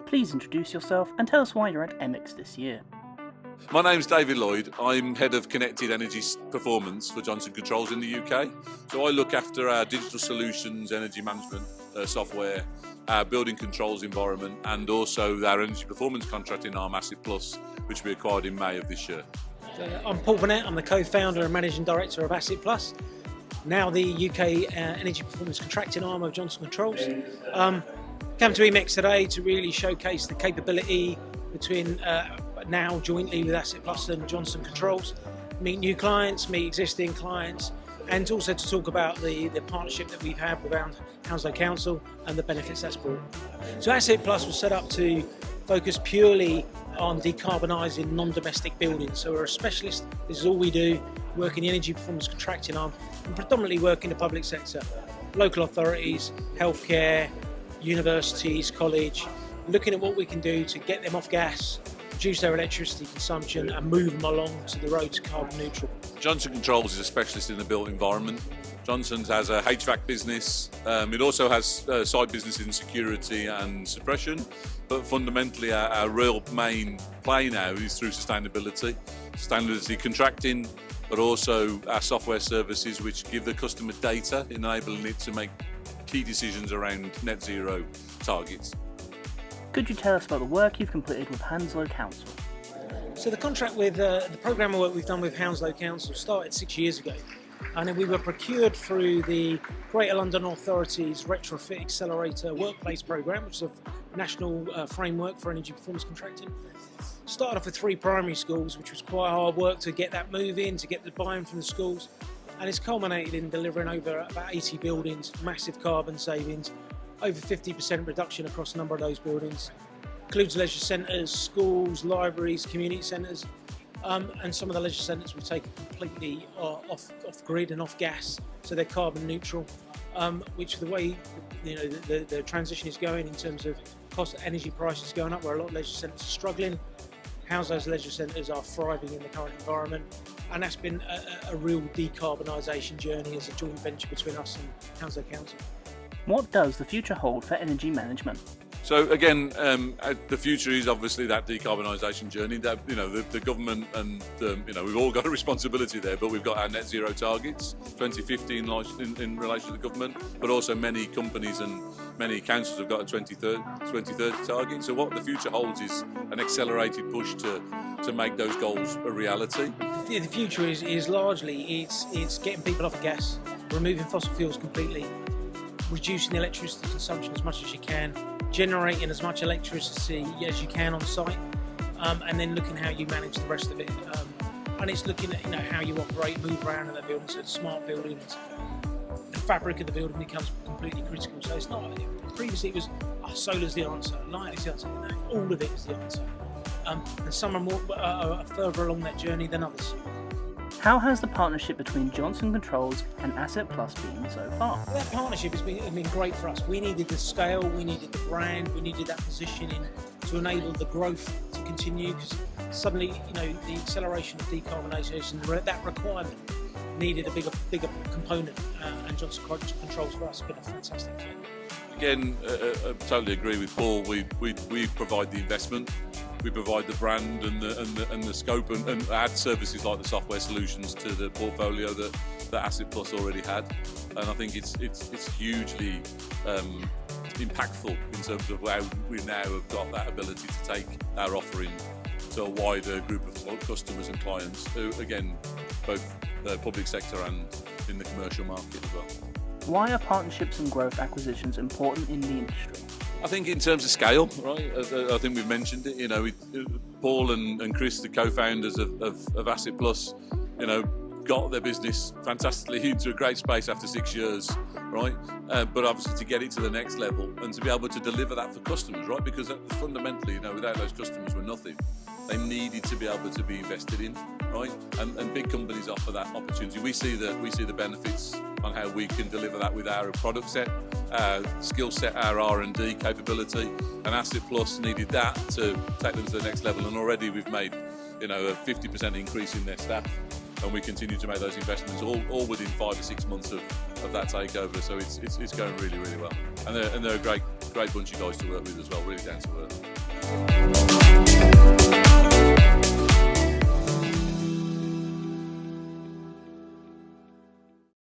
Please introduce yourself and tell us why you're at EMEX this year. My name's David Lloyd. I'm Head of Connected Energy Performance for Johnson Controls in the UK. So I look after our digital solutions, energy management software, our building controls environment, and also our energy performance contracting arm, Asset Plus, which we acquired in May of this year. I'm Paul Burnett. I'm the co-founder and managing director of Asset Plus, now the UK energy performance contracting arm of Johnson Controls. Come to EMEX today to really showcase the capability between now jointly with Asset Plus and Johnson Controls, meet new clients, meet existing clients, and also to talk about the partnership that we've had with Hounslow Council and the benefits that's brought. So Asset Plus was set up to focus purely on decarbonising non-domestic buildings. So we're a specialist, this is all we do, work in the energy performance contracting arm, and predominantly work in the public sector, local authorities, healthcare, universities, college, looking at what we can do to get them off gas, reduce their electricity consumption and move them along to the road to carbon neutral. Johnson Controls is a specialist in the built environment. Johnson's has a HVAC business. It also has side business in security and suppression, but fundamentally our real main play now is through sustainability contracting, but also our software services which give the customer data, enabling it to make key decisions around net zero targets. Could you tell us about the work you've completed with Hounslow Council? So the contract with the programme of work we've done with Hounslow Council started 6 years ago, and then we were procured through the Greater London Authority's Retrofit Accelerator Workplace Programme, which is a national framework for energy performance contracting. Started off with 3 primary schools, which was quite hard work to get that moving, to get the buy-in from the schools, and it's culminated in delivering over about 80 buildings, massive carbon savings, over 50% reduction across a number of those buildings. Includes leisure centres, schools, libraries, community centres, and some of the leisure centres we've taken completely off grid and off gas, so they're carbon neutral. Which the way the transition is going in terms of cost of energy prices going up, where a lot of leisure centres are struggling, Hounslow's leisure centres are thriving in the current environment, and that's been a real decarbonisation journey as a joint venture between us and Hounslow Council. What does the future hold for energy management? So again, the future is obviously that decarbonisation journey. That the government and we've all got a responsibility there. But we've got our net zero targets, 2050 in relation to the government, but also many companies and many councils have got a 2030 target. So what the future holds is an accelerated push to make those goals a reality. The future is largely it's getting people off of gas, removing fossil fuels completely, reducing the electricity consumption as much as you can, generating as much electricity as you can on site, and then looking how you manage the rest of it. And it's looking at how you operate, move around in the building, so smart buildings. The fabric of the building becomes completely critical. So it's not. Previously it was solar's the answer, light is the answer. No, all of it is the answer. And some are more further along that journey than others. How has the partnership between Johnson Controls and Asset Plus been so far? That partnership has been great for us. We needed the scale, we needed the brand, we needed that positioning to enable the growth to continue, because suddenly, the acceleration of decarbonisation, that requirement needed a bigger component, and Johnson Controls for us has been a fantastic fit. Again, I totally agree with Paul. We provide the investment. We provide the brand and the scope and add services like the software solutions to the portfolio that Asset Plus already had, and I think it's hugely impactful in terms of how we now have got that ability to take our offering to a wider group of customers and clients, who, again, both the public sector and in the commercial market as well. Why are partnerships and growth acquisitions important in the industry? I think in terms of scale, right? I think we've mentioned it. Paul and Chris, the co-founders of Asset Plus, got their business fantastically into a great space after 6 years, right? But obviously to get it to the next level and to be able to deliver that for customers, right? Because fundamentally, without those customers, we're nothing. They needed to be able to be invested in, right? And big companies offer that opportunity. We see the benefits on how we can deliver that with our product set, our skill set, our R&D capability, and Asset Plus needed that to take them to the next level. And already we've made, a 50% increase in their staff and we continue to make those investments all within 5 or 6 months of that takeover. So it's going really, really well, and they're a great bunch of guys to work with as well, really down to earth.